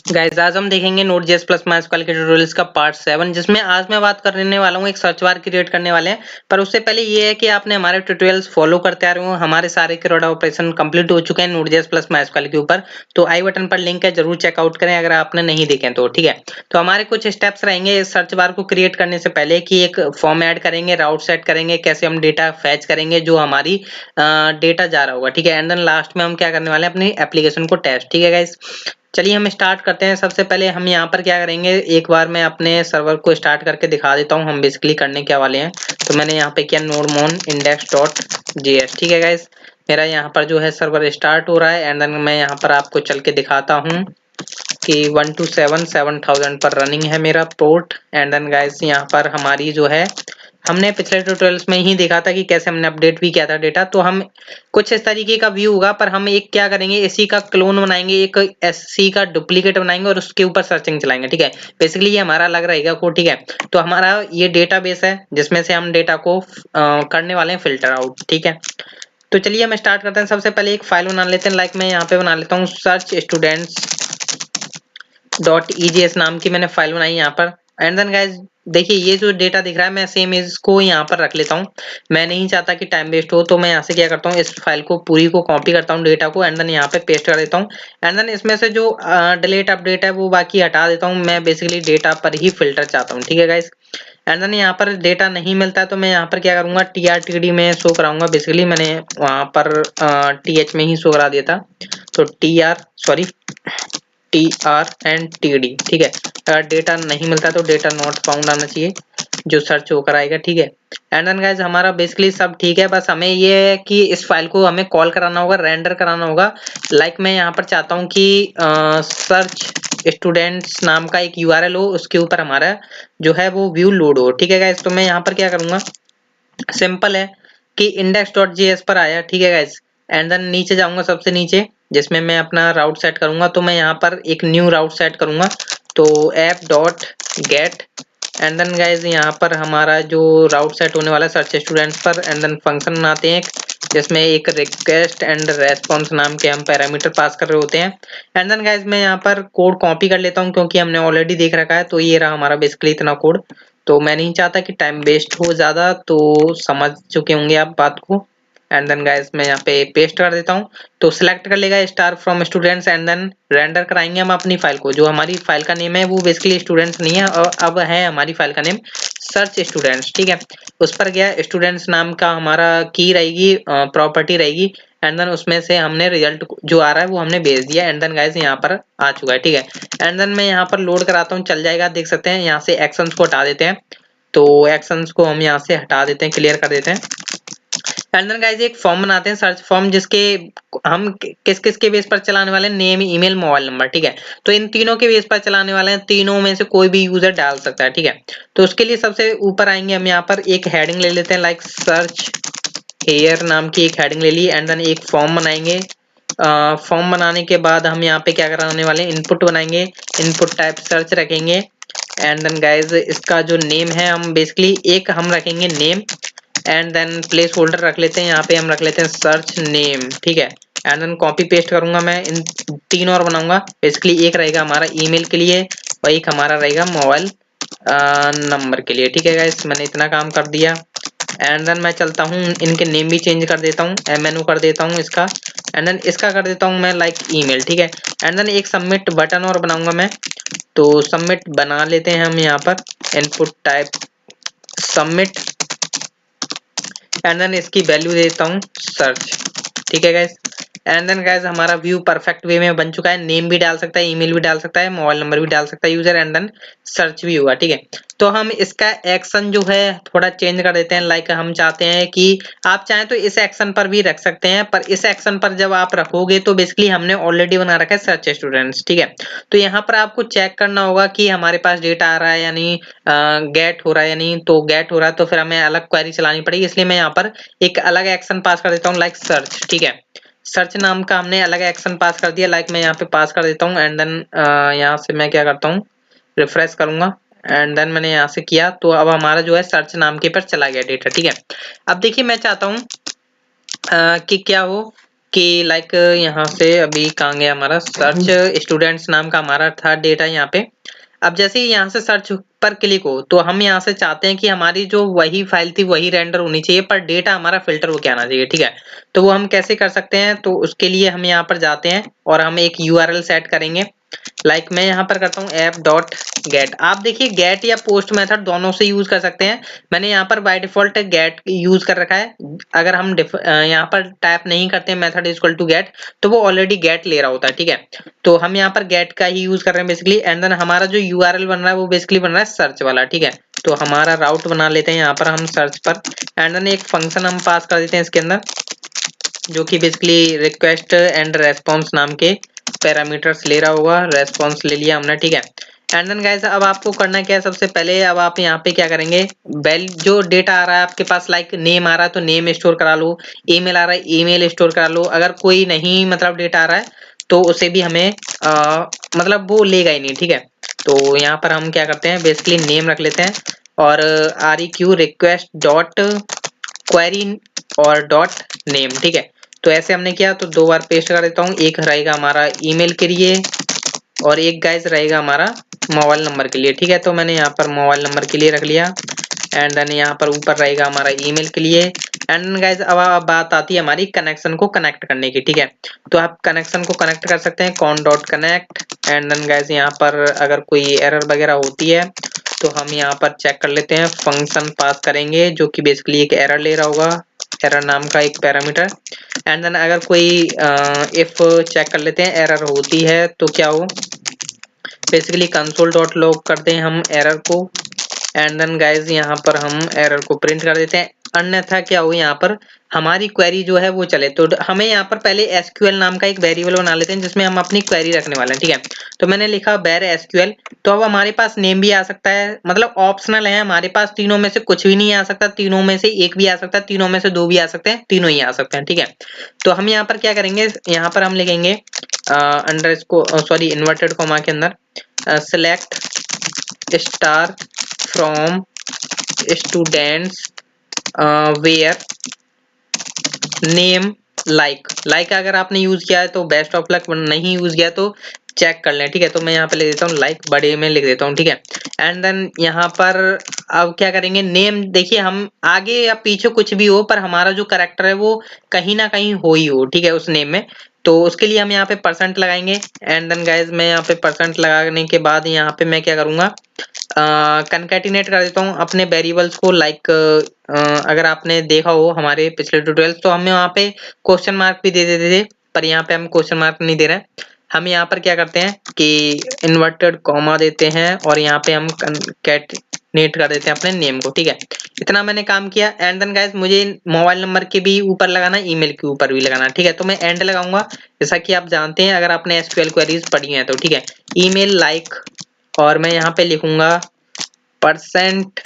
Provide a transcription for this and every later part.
Guys आज हम देखेंगे Node.js प्लस MySQL के ट्यूटोरियल्स का पार्ट 7 जिसमें आज मैं बात करने वाला हूँ एक सर्च बार क्रिएट करने वाले हैं। पर उससे पहले ये है कि आपने हमारे ट्यूटोरियल्स फॉलो करते आ रहे हो। हमारे सारे क्रोड ऑपरेशन कंप्लीट हो चुके हैं Node.js प्लस MySQL के ऊपर। तो आई बटन पर लिंक है, जरूर चेकआउट करें अगर आपने नहीं देखे तो। ठीक है, तो हमारे कुछ स्टेप्स रहेंगे इस सर्च बार को क्रिएट करने से पहले कि एक फॉर्म ऐड करेंगे, राउट सेट करेंगे, कैसे हम डेटा फैच करेंगे जो हमारी डेटा जा रहा होगा। ठीक है, एंड देन लास्ट में हम क्या करने वाले हैं, अपनी एप्लीकेशन को टेस्ट। ठीक है गाइस, चलिए हम स्टार्ट करते हैं। सबसे पहले हम यहाँ पर क्या करेंगे, एक बार मैं अपने सर्वर को स्टार्ट करके दिखा देता हूँ हम बेसिकली करने क्या वाले हैं। तो मैंने यहाँ पे किया nodemon index.js। ठीक है गाइस, मेरा यहाँ पर जो है सर्वर स्टार्ट हो रहा है एंड देन मैं यहाँ पर आपको चल के दिखाता हूँ कि 1277000 पर रनिंग है मेरा पोर्ट। एंड देन गाइस यहाँ पर हमारी जो है, हमने पिछले ट्यूटोरियल्स में ही देखा था कि कैसे हमने अपडेट भी किया था डेटा। तो हम कुछ इस तरीके का व्यू होगा, पर हम एक क्या करेंगे, इसी का क्लोन बनाएंगे, एक एससी का डुप्लीकेट बनाएंगे और उसके ऊपर सर्चिंग चलाएंगे। ठीक है, बेसिकली ये हमारा अलग रहेगा कोड। ठीक है, तो हमारा ये डेटाबेस है जिसमें से हम डेटा को करने वाले हैं फिल्टर आउट। ठीक है, तो चलिए हम स्टार्ट करते हैं। सबसे पहले एक फाइल बना लेते हैं, लाइक मैं यहाँ पे बना लेता हूँ सर्च स्टूडेंट्स .ejs नाम की मैंने फाइल बनाई यहाँ पर। एंड देन गाइस देखिए, ये जो डेटा दिख रहा है मैं सेम इसको यहाँ पर रख लेता हूँ। मैं नहीं चाहता कि टाइम वेस्ट हो, तो मैं यहाँ से क्या करता हूँ, इस फाइल को पूरी को कॉपी करता हूँ डेटा को, एंड देन यहाँ पे पेस्ट कर देता हूँ। एंड देन इसमें से जो डिलीट अपडेट है वो बाकी हटा देता हूँ। मैं बेसिकली डेटा पर ही फिल्टर चाहता हूँ। ठीक है गाइस, एंड देन यहाँ पर डेटा नहीं मिलता है तो मैं यहाँ पर क्या करूंगा, TRTD में शो कराऊंगा। बेसिकली मैंने वहां पर TH में ही शो करा दिया था, तो TRNTD। ठीक है, अगर डेटा नहीं मिलता तो डेटा नॉट फाउंड आना चाहिए, जो सर्च होकर आएगा। ठीक है, एंड देन गाइस हमारा बेसिकली सब ठीक है, बस हमें ये है कि इस फाइल को हमें कॉल कराना होगा, रेंडर कराना होगा। लाइक मैं यहाँ पर चाहता हूँ कि सर्च स्टूडेंट्स नाम का एक URL हो, उसके ऊपर हमारा जो है वो व्यू लोड हो। ठीक है गाइस, तो मैं यहाँ पर क्या करूंगा, सिंपल है कि index.js पर आया। ठीक है गाइस, एंड देन नीचे जाऊंगा, सबसे नीचे जिसमें मैं अपना राउट सेट करूंगा। तो मैं यहाँ पर एक न्यू राउट सेट करूंगा, तो app.get। एंड देन गाइस यहाँ पर हमारा जो राउट सेट होने वाला है सर्च स्टूडेंट्स पर, एंड देन फंक्शन बनाते हैं जिसमें एक रिक्वेस्ट एंड रेस्पॉन्स नाम के हम पैरामीटर पास कर रहे होते हैं। एंड देन गाइस मैं यहाँ पर कोड कॉपी कर लेता हूँ क्योंकि हमने ऑलरेडी देख रखा है। तो ये रहा हमारा बेसिकली इतना कोड। तो मैं नहीं चाहता कि टाइम वेस्ट हो ज्यादा, तो समझ चुके होंगे आप बात को। एंड देन गाइस मैं यहाँ पे पेस्ट कर देता हूँ, तो सिलेक्ट कर लेगा star from students. And then render कराएंगे हम अपनी फाइल को। जो हमारी फाइल का नेम है वो बेसिकली स्टूडेंट्स नहीं है, और अब है हमारी फाइल का नेम सर्च स्टूडेंट्स। ठीक है, उस पर गया स्टूडेंट्स नाम का हमारा की रहेगी, प्रॉपर्टी रहेगी। एंड देन उसमें से हमने रिजल्ट जो आ रहा है वो हमने भेज दिया। एंड देन गाइस यहाँ पर आ चुका है। ठीक है, एंड देन मैं यहाँ पर लोड कराता हूँ, चल जाएगा। देख सकते हैं यहाँ से एक्शंस को हटा देते हैं, तो एक्शंस को हम यहाँ से हटा देते हैं, क्लियर कर देते हैं। एंड देन गाइस एक फॉर्म बनाते हैं, सर्च फॉर्म, जिसके हम किस किस के बेस पर चलाने वाले हैं, नेम, ईमेल, मोबाइल नंबर। ठीक है, तो इन तीनों के बेस पर चलाने वाले हैं, तीनों में से कोई भी यूजर डाल सकता है। ठीक है, तो उसके लिए सबसे ऊपर आएंगे हम, यहाँ पर एक हेडिंग ले लेते हैं, लाइक सर्च हेयर नाम की एक हेडिंग ले ली। एंड देन एक फॉर्म बनाएंगे। फॉर्म बनाने के बाद हम यहाँ पे क्या कराने वाले हैं, इनपुट बनाएंगे, इनपुट टाइप सर्च रखेंगे। एंड देन गाइस इसका जो नेम है हम बेसिकली एक हम रखेंगे name. And then placeholder रख लेते हैं, यहाँ पे हम रख लेते हैं सर्च नेम। ठीक है, एंड देन कॉपी पेस्ट करूंगा मैं, इन तीन और बनाऊंगा। बेसिकली एक रहेगा हमारा ईमेल के लिए और एक हमारा रहेगा मोबाइल नंबर के लिए। ठीक है गाइस, मैंने इतना काम कर दिया। एंड देन मैं चलता हूँ, इनके नेम भी चेंज कर देता हूँ, MNO कर देता हूँ इसका। एंड देन इसका कर देता हूँ मैं लाइक ईमेल। ठीक है, एंड देन एक सबमिट बटन और बनाऊंगा मैं, तो सबमिट बना लेते हैं हम यहाँ पर, input type submit. And then इसकी वैल्यू देता हूँ सर्च। ठीक है गाइस, एंड देन गाइस हमारा व्यू परफेक्ट वे में बन चुका है। नेम भी डाल सकता है, ईमेल भी डाल सकता है, मोबाइल नंबर भी डाल सकता है यूजर, एंड देन सर्च भी हुआ। ठीक है, तो हम इसका एक्शन जो है थोड़ा चेंज कर देते हैं। लाइक हम चाहते हैं कि आप चाहें तो इस एक्शन पर भी रख सकते हैं, पर इस एक्शन पर जब आप रखोगे तो बेसिकली हमने ऑलरेडी बना रखा है सर्च स्टूडेंट्स। ठीक है, तो यहाँ पर आपको चेक करना होगा कि हमारे पास डेटा आ रहा है या नहीं, गेट हो रहा है या नहीं। तो गेट हो रहा है तो फिर हमें अलग क्वेरी चलानी पड़ेगी, इसलिए मैं यहाँ पर एक अलग एक्शन पास कर देता हूँ, लाइक सर्च। ठीक है, सर्च नाम का हमने अलग एक्शन पास कर दिया, लाइक मैं यहाँ पे पास कर देता हूँ। एंड देन यहाँ से मैं क्या करता हूँ, रिफ्रेश करूंगा। एंड देन मैंने यहाँ से किया, तो अब हमारा जो है सर्च नाम के पर चला गया डेटा। ठीक है, अब देखिए मैं चाहता हूँ कि क्या हो, कि लाइक यहाँ से अभी कहाँ गया हमारा सर्च स्टूडेंट्स नाम का हमारा था डेटा यहाँ पे। अब जैसे ही यहाँ से सर्च पर क्लिक हो तो हम यहाँ से चाहते हैं कि हमारी जो वही फाइल थी वही रेंडर होनी चाहिए, पर डेटा हमारा फिल्टर होके आना चाहिए, ठीक है। तो वो हम कैसे कर सकते हैं, तो उसके लिए हम यहाँ पर जाते हैं और हम एक URL सेट करेंगे। लाइक मैं यहाँ पर करता हूँ app.get। आप देखिए गेट या पोस्ट मेथड दोनों से यूज कर सकते हैं। मैंने यहाँ पर बाय डिफॉल्ट गेट यूज कर रखा है। अगर हम यहाँ पर टाइप नहीं करते मेथड इक्वल टू गेट तो वो ऑलरेडी गेट ले रहा होता है, ठीक है। तो हम यहाँ पर गेट का ही यूज कर रहे हैं बेसिकली। एंड देन हमारा जो URL बन रहा है वो बेसिकली बन रहा है सर्च वाला, ठीक है। तो हमारा राउट बना लेते हैं यहाँ पर हम सर्च पर। एंड देन एक फंक्शन हम पास कर देते हैं इसके अंदर, जो कि बेसिकली रिक्वेस्ट एंड रेस्पॉन्स नाम के पैरामीटर्स ले रहा होगा। रेस्पॉन्स ले लिया हमने, ठीक है। एंड देन गाइस अब आपको करना क्या है, सबसे पहले अब आप यहाँ पे क्या करेंगे, जो डेटा आ रहा है आपके पास, लाइक नेम आ रहा है तो नेम स्टोर करा लो, ईमेल आ रहा है ईमेल स्टोर करा लो। अगर कोई नहीं मतलब डेटा आ रहा है तो उसे भी हमें मतलब वो लेगा ही नहीं, ठीक है। तो यहाँ पर हम क्या करते हैं, बेसिकली नेम रख लेते हैं और REQ रिक्वेस्ट डॉट क्वेरी और डॉट नेम, ठीक है। तो ऐसे हमने किया तो 2 बार पेस्ट कर देता हूँ। एक रहेगा हमारा ईमेल के लिए और एक गाइस रहेगा हमारा मोबाइल नंबर के लिए, ठीक है। तो मैंने यहाँ पर मोबाइल नंबर के लिए रख लिया। एंड देन यहाँ पर ऊपर रहेगा हमारा ईमेल के लिए। एंड देन गाइस अब बात आती है हमारी कनेक्शन को कनेक्ट करने की, ठीक है। तो आप कनेक्शन को कनेक्ट कर सकते हैं con dot connect. And then guys यहाँ पर अगर कोई एरर वगैरह होती है तो हम यहाँ पर चेक कर लेते हैं, फंक्शन पास करेंगे जो कि बेसिकली एक एरर ले रहा होगा, एरर नाम का एक पैरामीटर। एंड देन अगर कोई इफ चेक कर लेते हैं एरर होती है तो क्या हो, बेसिकली कंसोल डॉट लॉग करते हैं हम एरर को। एंड देन गाइस यहाँ पर हम एरर को प्रिंट कर देते हैं, अन्यथा क्या हो यहाँ पर हमारी क्वेरी जो है वो चले। तो हमें यहाँ पर पहले SQL नाम का एक वेरिएबल बना लेते हैं जिसमें हम अपनी क्वेरी रखने वाले हैं, ठीक है। तो मैंने लिखा var SQL। तो अब हमारे पास नेम भी आ सकता है, मतलब ऑप्शनल है हमारे पास, तीनों में से कुछ भी नहीं आ सकता, तीनों में से एक भी आ सकता है, तीनों में से 2 भी आ सकते हैं, तीनों ही आ सकते हैं, ठीक है। तो हम यहाँ पर क्या करेंगे, यहाँ पर हम लिखेंगे इन्वर्टेड कॉमा के अंदर select star from students where name like अगर आपने यूज किया है तो बेस्ट ऑफ लक, नहीं यूज किया तो चेक कर लें, ठीक है। तो मैं यहाँ पे लिख देता हूँ लाइक, बड़े में लिख देता हूँ, ठीक है। एंड देन यहाँ पर अब क्या करेंगे, नेम देखिए हम आगे या पीछे कुछ भी हो पर हमारा जो कैरेक्टर है वो कहीं ना कहीं हो ही हो, ठीक है, उस नेम में। तो उसके लिए हम यहाँ पे % लगाएंगे। एंड देन गाइज मैं यहाँ पे % लगाने के बाद यहाँ पे मैं क्या करूंगा, कंकैटिनेट कर देता हूँ अपने वेरिएबल्स को। लाइक अगर आपने देखा हो हमारे पिछले ट्यूटोरियल्स तो हमें वहाँ पे क्वेश्चन मार्क भी दे देते थे, पर यहाँ पे हम क्वेश्चन मार्क नहीं दे रहे हैं। हम यहाँ पर क्या करते हैं कि इन्वर्टेड कॉमा देते हैं और यहाँ पे हम कंकैटिनेट कर देते हैं अपने नेम को, ठीक है। इतना मैंने काम किया। एंड देन गाइस मुझे मोबाइल नंबर के भी ऊपर लगाना, ईमेल के ऊपर भी लगाना, ठीक है। तो मैं एंड लगाऊंगा, जैसा कि आप जानते हैं अगर आपने SQL क्वेरीज पढ़ी हैं तो, ठीक है। ईमेल लाइक और मैं यहाँ पे लिखूंगा %।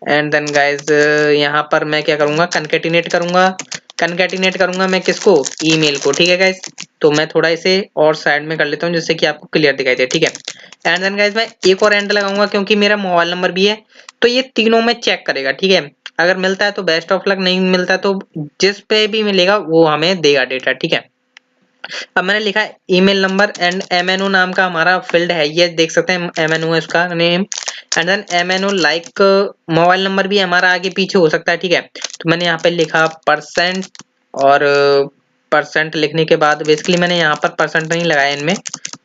एंड देन गाइज यहाँ पर मैं क्या करूंगा, कंकैटिनेट करूंगा मैं किसको, ईमेल को, ठीक है गाइज। तो मैं थोड़ा इसे और साइड में कर लेता हूँ जिससे कि आपको क्लियर दिखाई दे, ठीक है। एंड देन गाइज मैं एक और एंड लगाऊंगा क्योंकि मेरा मोबाइल नंबर भी है तो ये तीनों में चेक करेगा, ठीक है। अगर मिलता है तो बेस्ट ऑफ लक, नहीं मिलता तो जिस पे भी मिलेगा वो हमें देगा डेटा, ठीक है। अब मैंने लिखा है ईमेल नंबर एंड MNO नाम का हमारा फील्ड है, ये देख सकते हैं MNO है उसका name. And then MNO like mobile number भी हमारा आगे पीछे हो सकता है, ठीक है। तो मैंने यहाँ पे लिखा % और % लिखने के बाद बेसिकली मैंने यहाँ पर % नहीं लगाया इनमें,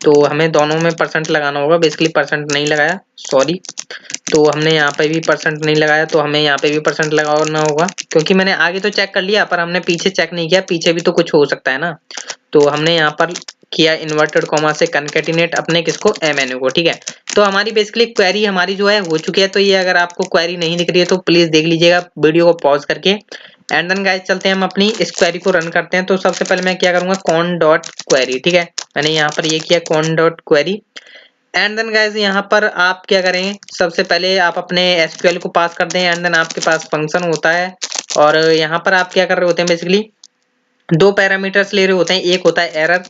तो हमें दोनों में % लगाना होगा। बेसिकली % नहीं लगाया, सॉरी। तो हमने यहाँ पे भी % नहीं लगाया तो हमें यहाँ पे भी % लगाना होगा, क्योंकि मैंने आगे तो चेक कर लिया पर हमने पीछे चेक नहीं किया, पीछे भी तो कुछ हो सकता है ना। तो हमने यहाँ पर किया इन्वर्टेड कॉमा से कंकैटिनेट अपने किसको, MNO को, ठीक है। तो हमारी बेसिकली क्वेरी हमारी जो है हो चुकी है। तो ये अगर आपको क्वेरी नहीं दिख रही है तो प्लीज देख लीजिएगा वीडियो को पॉज करके। एंड देन गाइस चलते हैं हम अपनी इस क्वेरी को रन करते हैं। तो सबसे पहले मैं क्या करूंगा, कॉन डॉट क्वेरी, ठीक है। मैंने यहाँ पर ये किया con dot query. And then guys यहाँ पर आप क्या करें, सबसे पहले आप अपने SQL को पास कर दें। एंड देन आपके पास फंक्शन होता है और यहाँ पर आप क्या कर रहे होते हैं, बेसिकली 2 पैरामीटर्स ले रहे होते हैं। एक होता है एरर,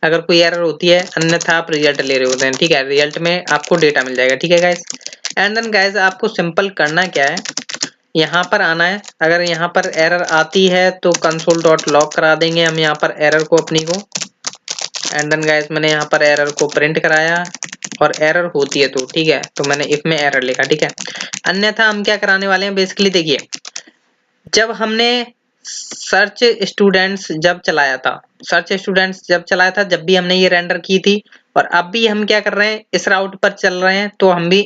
अगर कोई एरर होती है, अन्यथा आप रिजल्ट ले रहे होते हैं, ठीक है। रिजल्ट में आपको डेटा मिल जाएगा, ठीक है गाइस। एंड देन गाइस आपको सिंपल करना क्या है, यहाँ पर आना है। अगर यहाँ पर एरर आती है तो console.log करा देंगे हम यहाँ पर एरर को अपनी को। एंड देन गाइस मैंने यहाँ पर एरर को प्रिंट कराया और एरर होती है तो ठीक है, तो मैंने इफ में एरर लिखा, ठीक है। अन्यथा हम क्या कराने वाले हैं बेसिकली, देखिए जब हमने सर्च स्टूडेंट्स जब चलाया था, जब भी हमने ये रेंडर की थी, और अब भी हम क्या कर रहे हैं, इस राउट पर चल रहे हैं, तो हम भी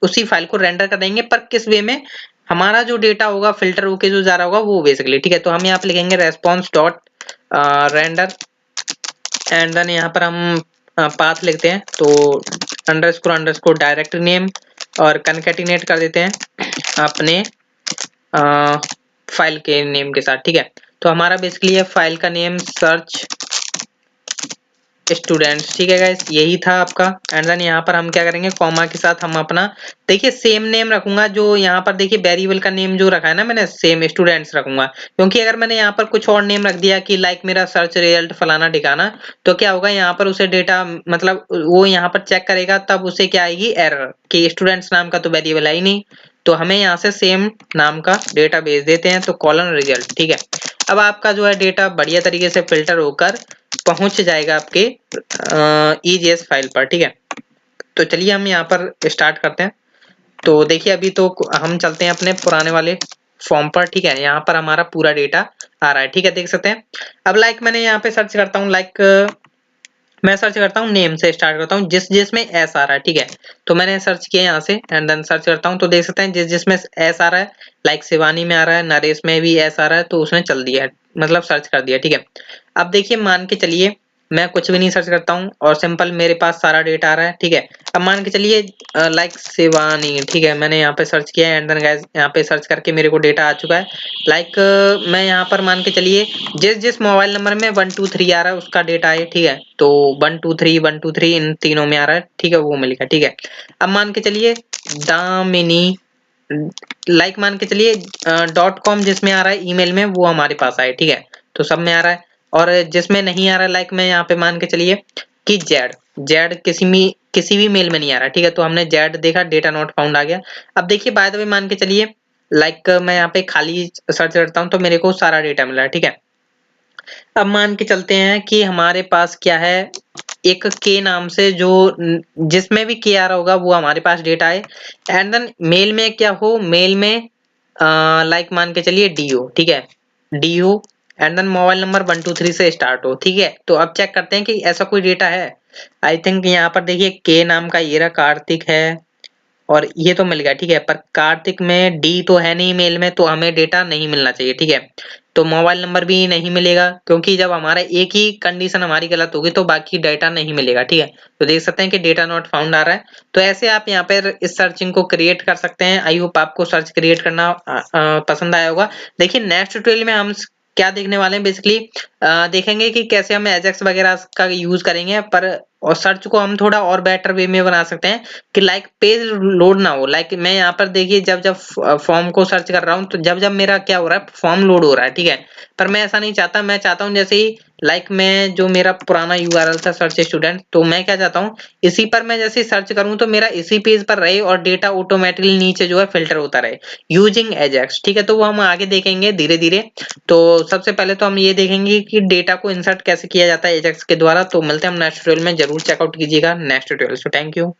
उसी फाइल को रेंडर कर देंगे, पर किस वे में, हमारा जो डेटा होगा फिल्टर होके जो जा रहा होगा वो बेसिकली, ठीक है। तो हम यहाँ पे लिखेंगे response dot render and then यहाँ पर हम पाथ लिखते हैं, तो अंडरस्कोर डायरेक्ट नेम और कनकैटिनेट कर देते हैं अपने फाइल के नेम के साथ, ठीक है। तो हमारा बेसिकली है फाइल का नेम सर्च स्टूडेंट्स, ठीक है गाइस, यही था आपका। एंड देन यहाँ पर हम क्या करेंगे, कॉमा के साथ हम अपना, देखिए सेम नेम रखूंगा जो यहाँ पर, देखिए वेरिएबल का नेम जो रखा है ना मैंने, सेम स्टूडेंट्स रखूंगा, क्योंकि अगर मैंने यहाँ पर कुछ और नेम रख दिया कि लाइक मेरा सर्च रिजल्ट फलाना ठिकाना, तो क्या होगा यहाँ पर उसे डेटा, मतलब वो यहाँ पर चेक करेगा, तब उसे क्या आएगी एरर कि स्टूडेंट्स नाम का तो वेरिएबल है ही नहीं। तो हमें यहाँ से सेम नाम का डेटा भेज देते हैं, तो कॉलन रिजल्ट, ठीक है। अब आपका जो है डेटा बढ़िया तरीके से फिल्टर होकर पहुंच जाएगा आपके EJS फाइल पर, ठीक है। तो चलिए हम यहाँ पर स्टार्ट करते हैं। तो देखिए अभी तो हम चलते हैं अपने पुराने वाले फॉर्म पर, ठीक है। यहाँ पर हमारा पूरा डेटा आ रहा है, ठीक है, देख सकते हैं। अब लाइक मैंने यहाँ पे सर्च करता हूँ, मैं सर्च करता हूँ, नेम से स्टार्ट करता हूँ, जिसमें एस आ रहा है, ठीक है। तो मैंने सर्च किया यहाँ से एंड देन सर्च करता हूँ, तो देख सकते हैं जिसमें एस आ रहा है, लाइक शिवानी में आ रहा है, नरेश में भी एस आ रहा है, तो उसने चल दिया है, मतलब सर्च कर दिया, ठीक है। अब देखिए मान के चलिए मैं कुछ भी नहीं सर्च करता हूँ और सिंपल मेरे पास सारा डेटा आ रहा है, ठीक है। अब मान के चलिए लाइक शिवानी, ठीक है, मैंने यहाँ पे सर्च किया एंड देन गाइस यहाँ पे सर्च करके मेरे को डेटा आ चुका है। लाइक मैं यहाँ पर मान के चलिए जिस मोबाइल नंबर में 123 आ रहा है उसका डेटा है, ठीक है। तो 123 इन तीनों में आ रहा है, ठीक है, वो मिलेगा, ठीक है। अब मान के चलिए दामिनी, लाइक मान के चलिए .com जिसमें आ रहा है ईमेल में, वो हमारे पास आए, ठीक है। तो सब में आ रहा है, और जिसमें नहीं आ रहा है, लाइक मैं यहाँ पे मान के चलिए कि जेड किसी भी मेल में नहीं आ रहा, ठीक है। तो हमने जेड देखा, डेटा नॉट फाउंड आ गया। अब देखिए बाय द वे मान के चलिए लाइक मैं यहाँ पे खाली सर्च करता हूँ तो मेरे को सारा डेटा मिला है, ठीक है। अब मान के चलते हैं कि हमारे पास क्या है, एक के नाम से जो जिसमें भी के आ रहा होगा वो हमारे पास डेटा है। एंड देन मेल में क्या हो, मेल में लाइक मान के चलिए डी हो, ठीक है, डी हो एंड देन मोबाइल नंबर 123 से स्टार्ट हो, ठीक है। तो अब चेक करते हैं कि ऐसा कोई डेटा है। आई थिंक यहाँ पर देखिए के नाम का ये रहा, कार्तिक है और ये तो मिल गया, ठीक है, पर कार्तिक में डी तो है नहीं मेल में, तो हमें डेटा नहीं मिलना चाहिए, ठीक है। तो मोबाइल नंबर भी नहीं मिलेगा, क्योंकि जब हमारा एक ही कंडीशन हमारी गलत होगी तो बाकी डेटा नहीं मिलेगा, ठीक है। तो देख सकते हैं कि डेटा नॉट फाउंड आ रहा है। तो ऐसे आप यहाँ पर इस सर्चिंग को क्रिएट कर सकते हैं। आई होप आपको सर्च क्रिएट करना पसंद आया होगा। देखिए नेक्स्ट ट्यूटोरियल में हम क्या देखने वाले हैं, बेसिकली देखेंगे कि कैसे हम एजेक्स वगैरह का यूज करेंगे, पर और सर्च को हम थोड़ा और बेटर वे में बना सकते हैं कि लाइक पेज लोड ना हो। लाइक मैं यहाँ पर देखिए जब फॉर्म को सर्च कर रहा हूँ तो जब मेरा क्या हो रहा है, फॉर्म लोड हो रहा है, ठीक है। पर मैं ऐसा नहीं चाहता, मैं चाहता हूँ जैसे ही लाइक मैं जो मेरा पुराना यूआरएल था सर्च स्टूडेंट, तो मैं क्या चाहता हूँ इसी पर मैं जैसे सर्च करूँ तो मेरा इसी पेज पर रहे और डेटा ऑटोमेटिकली नीचे जो है फिल्टर होता रहे यूजिंग एजेक्स, ठीक है। तो वो हम आगे देखेंगे धीरे धीरे। तो सबसे पहले तो हम ये देखेंगे कि डेटा को इंसर्ट कैसे किया जाता है एजेक्स के द्वारा। तो मिलते हैं हम नेक्स्ट ट्यूटोरियल में, जरूर चेकआउट कीजिएगा next tutorial. So thank you.